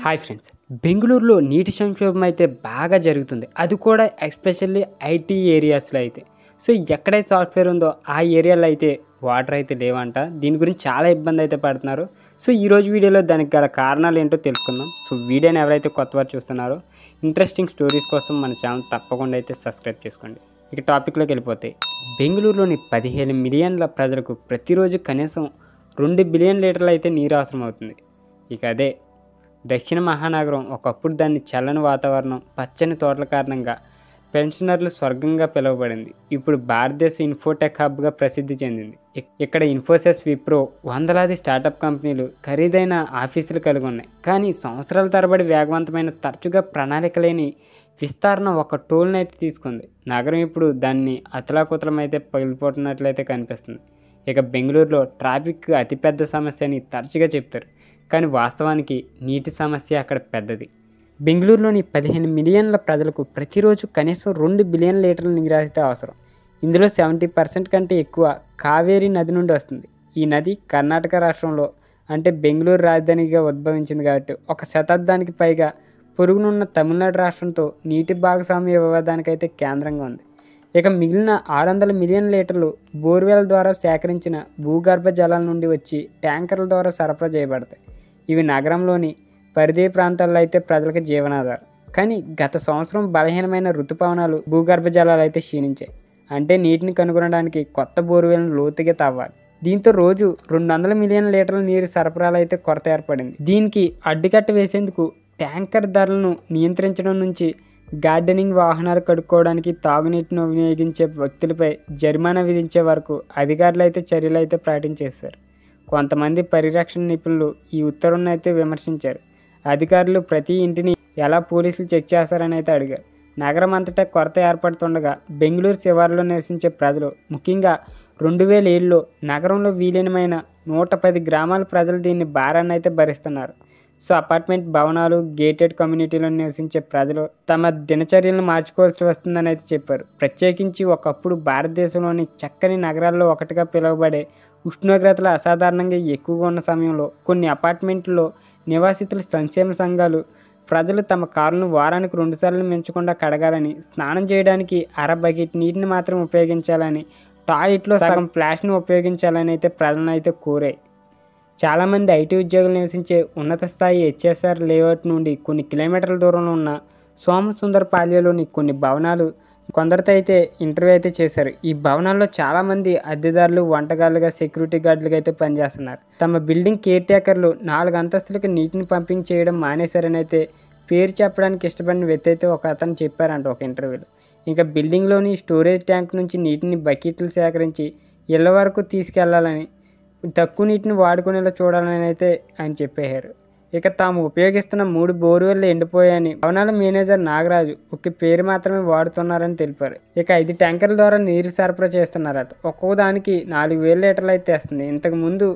Hi friends, బెంగుళూరులో నీటి సంక్షోభం అయితే బాగా జరుగుతుంది. అది కూడా ఎస్పెషల్లీ ఐటీ ఏరియాస్లో అయితే. సో ఎక్కడైతే సాఫ్ట్వేర్ ఉందో ఆ ఏరియాలో అయితే వాటర్ అయితే లేవంట. దీని గురించి చాలా ఇబ్బంది అయితే పడుతున్నారు. సో ఈరోజు వీడియోలో దానికి గల కారణాలు ఏంటో తెలుసుకుందాం. సో వీడియోని ఎవరైతే కొత్త వారు చూస్తున్నారో ఇంట్రెస్టింగ్ స్టోరీస్ కోసం మన ఛానల్ తప్పకుండా అయితే సబ్స్క్రైబ్ చేసుకోండి. ఇక టాపిక్లోకి వెళ్ళిపోతే, బెంగళూరులోని 15 మిలియన్ల ప్రజలకు ప్రతిరోజు కనీసం 2 బిలియన్ లీటర్లు అయితే నీరు అవసరం అవుతుంది. ఇక అదే దక్షిణ మహానగరం ఒకప్పుడు దాని చల్లని వాతావరణం, పచ్చని తోటల కారణంగా పెన్షనర్లు స్వర్గంగా పిలువబడింది. ఇప్పుడు భారతదేశ ఇన్ఫోటెక్ హబ్గా ప్రసిద్ధి చెందింది. ఇక్కడ ఇన్ఫోసిస్, విప్రో వందలాది స్టార్టప్ కంపెనీలు ఖరీదైన ఆఫీసులు కలిగి ఉన్నాయి. కానీ సంవత్సరాల తరబడి వేగవంతమైన, తరచుగా ప్రణాళిక లేని విస్తరణ ఒక టోల్ని అయితే తీసుకుంది. నగరం ఇప్పుడు దాన్ని అతలాకుతలమైతే పగిలిపోతున్నట్లయితే కనిపిస్తుంది. ఇక బెంగళూరులో ట్రాఫిక్ అతిపెద్ద సమస్య అని తరచుగా చెప్తారు, కానీ వాస్తవానికి నీటి సమస్య అక్కడ పెద్దది. బెంగళూరులోని 15 మిలియన్ల ప్రజలకు ప్రతిరోజు కనీసం 2 బిలియన్ లీటర్ల నీరు అయితే అవసరం. ఇందులో 70% కంటే ఎక్కువ కావేరీ నది నుండి వస్తుంది. ఈ నది కర్ణాటక రాష్ట్రంలో, అంటే బెంగళూరు రాజధానిగా ఉద్భవించింది కాబట్టి 1 శతాబ్దానికి పైగా పొరుగునున్న తమిళనాడు రాష్ట్రంతో నీటి భాగస్వామ్య వివాదానికైతే కేంద్రంగా ఉంది. ఇక మిగిలిన 600 మిలియన్ లీటర్లు బోర్వెల్ ద్వారా సేకరించిన భూగర్భ జలాల నుండి వచ్చి ట్యాంకర్ల ద్వారా సరఫరా చేయబడతాయి. ఇవి నగరంలోని పరిధి ప్రాంతాల్లో అయితే ప్రజలకు జీవనాధారం. కానీ గత సంవత్సరం బలహీనమైన ఋతుపవనాలు భూగర్భ జలాలు అయితే క్షీణించాయి. అంటే నీటిని కనుగొనడానికి కొత్త బోర్వెల్ను లోతుగా తవ్వాలి. దీంతో రోజు 200 మిలియన్ లీటర్ల నీరు సరఫరాలు అయితే కొరత ఏర్పడింది. దీనికి అడ్డుకట్ట వేసేందుకు ట్యాంకర్ ధరలను నియంత్రించడం నుంచి గార్డెనింగ్, వాహనాలు కడుక్కోవడానికి, తాగునీటిని వినియోగించే వ్యక్తులపై జరిమానా విధించే వరకు అధికారులు అయితే చర్యలు అయితే ప్రకటించేశారు. కొంతమంది పరిరక్షణ నిపుణులు ఈ ఉత్తర్వులను అయితే విమర్శించారు. అధికారులు ప్రతి ఇంటిని ఎలా పోలీసులు చెక్ చేస్తారని అయితే అడిగారు. నగరం అంతటా కొరత ఏర్పడుతుండగా బెంగళూరు శివారులో నివసించే ప్రజలు, ముఖ్యంగా 2007లో నగరంలో విలీనమైన 110 గ్రామాల ప్రజలు దీన్ని భారాన్ని అయితే భరిస్తున్నారు. సో అపార్ట్మెంట్ భవనాలు, గేటెడ్ కమ్యూనిటీలో నివసించే ప్రజలు తమ దినచర్యలను మార్చుకోవాల్సి వస్తుందని అయితే చెప్పారు. ప్రత్యేకించి ఒకప్పుడు భారతదేశంలోని చక్కని నగరాల్లో ఒకటిగా పిలువబడే ఉష్ణోగ్రతలు అసాధారణంగా ఎక్కువగా ఉన్న సమయంలో కొన్ని అపార్ట్మెంట్లో నివాసితుల సంక్షేమ సంఘాలు ప్రజలు తమ కారులను వారానికి 2 సార్లు మించకుండా కడగాలని, స్నానం చేయడానికి అర బకెట్ నీటిని మాత్రం ఉపయోగించాలని, టాయిలెట్లో సగం ఫ్లాష్ను ఉపయోగించాలని అయితే ప్రజలను అయితే కోరాయి. చాలామంది ఐటీ ఉద్యోగులు నివసించే ఉన్నత స్థాయి హెచ్ఎస్ఆర్ లేఅవుట్ నుండి కొన్ని కిలోమీటర్ల దూరంలో ఉన్న సోమసుందర్ పాల్యలోని కొన్ని భవనాలు కొందరితో అయితే ఇంటర్వ్యూ అయితే చేశారు. ఈ భవనాల్లో చాలామంది అద్దెదారులు, వంటగాళ్ళుగా, సెక్యూరిటీ గార్డులుగా అయితే పనిచేస్తున్నారు. తమ బిల్డింగ్ కేర్ టేకర్లు 4 అంతస్తులకు నీటిని పంపింగ్ చేయడం మానేశారని అయితే పేరు చెప్పడానికి ఇష్టపడిన వ్యక్తి అయితే ఒక అతను చెప్పారంట ఒక ఇంటర్వ్యూలో. ఇంకా బిల్డింగ్లోని స్టోరేజ్ ట్యాంక్ నుంచి నీటిని బకెట్లు సేకరించి ఇళ్ల వరకు తీసుకెళ్లాలని, తక్కువ నీటిని వాడుకునేలా చూడాలని అయితే ఆయన చెప్పారు. ఇక తాము ఉపయోగిస్తున్న 3 బోర్వెల్లు ఎండిపోయాయని భవనాల మేనేజర్ నాగరాజు ఒక్క పేరు మాత్రమే వాడుతున్నారని తెలిపారు. ఇక 5 ట్యాంకర్ల ద్వారా నీరు సరఫరా చేస్తున్నారట. ఒక్కో దానికి 4000 లీటర్లు అయితే వస్తుంది. ఇంతకుముందు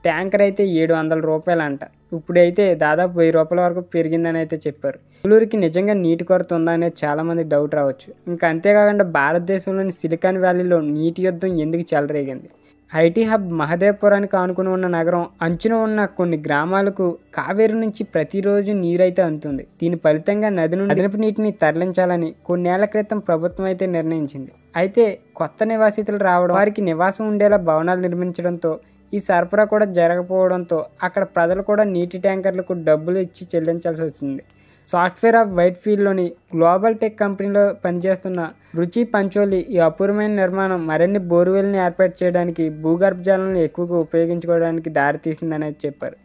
ట్యాంకర్ అయితే 700 రూపాయలంట. ఇప్పుడైతే దాదాపు 1000 రూపాయల వరకు పెరిగిందని అయితే చెప్పారు. బెంగళూరుకి నిజంగా నీటి కొరత ఉందా అనేది చాలామంది డౌట్ రావచ్చు. ఇంకా అంతేకాకుండా భారతదేశంలోని సిలికాన్ వ్యాలీలో నీటి యుద్ధం ఎందుకు చెలరేగింది? ఐటీ హబ్ మహదేవ్పురానికి ఆనుకుని ఉన్న నగరం అంచున ఉన్న కొన్ని గ్రామాలకు కావేరీ నుంచి ప్రతిరోజు నీరైతే అందుతుంది. దీని ఫలితంగా నది నుండి అదనపు నీటిని తరలించాలని కొన్నేళ్ల క్రితం ప్రభుత్వం అయితే నిర్ణయించింది. అయితే కొత్త నివాసితులు రావడం, వారికి నివాసం ఉండేలా భవనాలు నిర్మించడంతో ఈ సరఫరా కూడా జరగకపోవడంతో అక్కడ ప్రజలు కూడా నీటి ట్యాంకర్లకు డబ్బులు ఇచ్చి చెల్లించాల్సి వచ్చింది. సాఫ్ట్వేర్ ఆఫ్ వైట్ఫీల్డ్లోని గ్లోబల్ టెక్ కంపెనీలో పనిచేస్తున్న రుచి పంచోలి ఈ అపూర్వమైన నిర్మాణం మరిన్ని బోర్వెల్ని ఏర్పాటు చేయడానికి, భూగర్భ జలాలను ఎక్కువగా ఉపయోగించుకోవడానికి దారితీసిందని చెప్పారు.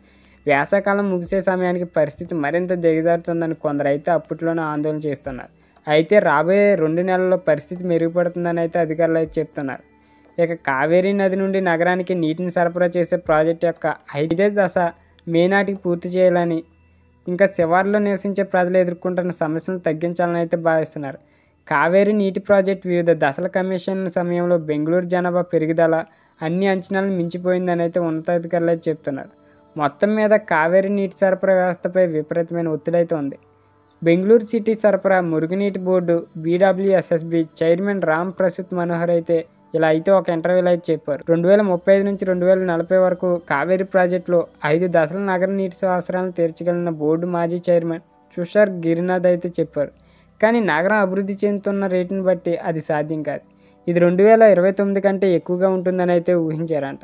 వేసవకాలం ముగిసే సమయానికి పరిస్థితి మరింత దిగజారుతుందని కొందరు అయితే అప్పట్లోనే ఆందోళన చేస్తున్నారు. అయితే రాబోయే 2 నెలల్లో పరిస్థితి మెరుగుపడుతుందని అయితే అధికారులు అయితే చెప్తున్నారు. ఇక కావేరీ నది నుండి నగరానికి నీటిని సరఫరా చేసే ప్రాజెక్టు యొక్క 5వ దశ మే నాటికి పూర్తి చేయాలని, ఇంకా శివార్లో నివసించే ప్రజలు ఎదుర్కొంటున్న సమస్యలను తగ్గించాలని అయితే భావిస్తున్నారు. కావేరీ నీటి ప్రాజెక్టు వివిధ దశల కమిషన్ సమయంలో బెంగళూరు జనాభా పెరుగుదల అన్ని అంచనాలను మించిపోయిందని అయితే ఉన్నతాధికారులు అయితే చెప్తున్నారు. మొత్తం మీద కావేరీ నీటి సరఫరా వ్యవస్థపై విపరీతమైన ఒత్తిడి అయితే ఉంది. బెంగళూరు సిటీ సరఫరా, మురుగునీటి board, BWSSB chairman Ram Prasath Manohar అయితే ఇలా అయితే ఒక ఇంటర్వ్యూలో అయితే చెప్పారు. 2035 నుంచి 2040 వరకు కావేరీ ప్రాజెక్టులో 5 దశల నగర నీటి అవసరాలను తీర్చగలిగిన బోర్డు మాజీ చైర్మన్ తుషార్ గిరినాథ్ అయితే చెప్పారు. కానీ నగరం అభివృద్ధి చెందుతున్న రేటుని బట్టి అది సాధ్యం కాదు. ఇది 2029 కంటే ఎక్కువగా ఉంటుందని అయితే ఊహించారంట.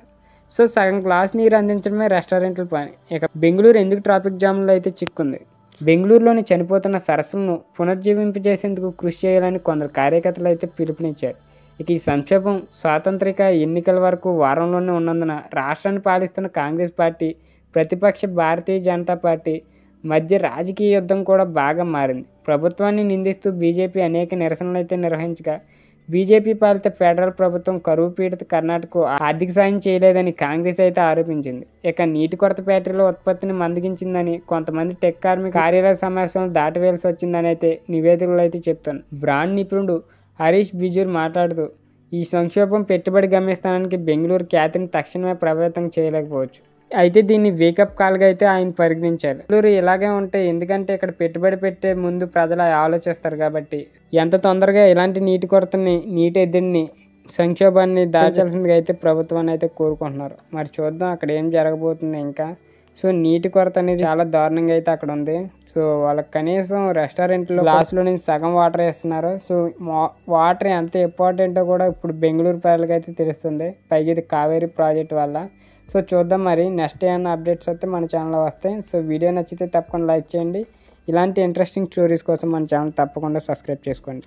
సో సగం గ్లాస్ నీరు అందించడమే రెస్టారెంట్ల పని. ఇక బెంగళూరు ఎందుకు ట్రాఫిక్ జామ్లో అయితే చిక్కుంది? బెంగళూరులోని చనిపోతున్న సరస్సులను పునర్జీవింపజేసేందుకు కృషి చేయాలని కొందరు కార్యకర్తలు అయితే పిలుపునిచ్చారు. ఇక ఈ సంక్షోభం స్వాతంత్రిక ఎన్నికల వరకు వారంలోనే ఉన్నందున రాష్ట్రాన్ని పాలిస్తున్న కాంగ్రెస్ పార్టీ, ప్రతిపక్ష భారతీయ జనతా పార్టీ మధ్య రాజకీయ యుద్ధం కూడా బాగా మారింది. ప్రభుత్వాన్ని నిందిస్తూ బీజేపీ అనేక నిరసనలు అయితే నిర్వహించగా, బీజేపీ పాలిత ఫెడరల్ ప్రభుత్వం కరువు పీడిత కర్ణాటకకు ఆర్థిక సాయం చేయలేదని కాంగ్రెస్ అయితే ఆరోపించింది. ఇక నీటి కొరత ఫ్యాక్టరీల ఉత్పత్తిని మందగించిందని, కొంతమంది టెక్ కార్మిక కార్యాలయ సమస్యలను దాటవేయాల్సి వచ్చిందని అయితే నివేదికలు అయితే చెప్తున్నారు. బ్రాండ్ నిపుణుడు హరీష్ బిజూర్ మాట్లాడుతూ, ఈ సంక్షోభం పెట్టుబడి గమ్యస్థానానికి బెంగళూరు ఖ్యాతిని తక్షణమే ప్రభావితం చేయలేకపోవచ్చు. అయితే దీన్ని వేకప్ కాల్గా అయితే ఆయన పరిగణించారు. బెంగళూరు ఇలాగే ఉంటే, ఎందుకంటే ఇక్కడ పెట్టుబడి పెట్టే ముందు ప్రజలు ఆలోచిస్తారు కాబట్టి ఎంత తొందరగా ఇలాంటి నీటి కొరతని, నీటి ఎద్దడిని, సంక్షోభాన్ని దాచాల్సిందిగా అయితే ప్రభుత్వాన్ని అయితే కోరుకుంటున్నారు. మరి చూద్దాం అక్కడ ఏం జరగబోతుంది ఇంకా. సో నీటి కొరత అనేది చాలా దారుణంగా అయితే అక్కడ ఉంది. సో వాళ్ళకి కనీసం రెస్టారెంట్లో గ్లాసులో నుంచి సగం వాటర్ వేస్తున్నారు. సో వాటర్ ఎంత ఇంపార్టెంటో కూడా ఇప్పుడు బెంగళూరు ప్రజలకు అయితే తెలుస్తుంది, పైగా ఇది కావేరీ ప్రాజెక్ట్ వల్ల. సో చూద్దాం మరి నెక్స్ట్ ఏమైనా అప్డేట్స్ వస్తే మన ఛానల్లో వస్తాయి. సో వీడియో నచ్చితే తప్పకుండా లైక్ చేయండి. ఇలాంటి ఇంట్రెస్టింగ్ స్టోరీస్ కోసం మన ఛానల్ తప్పకుండా సబ్స్క్రైబ్ చేసుకోండి.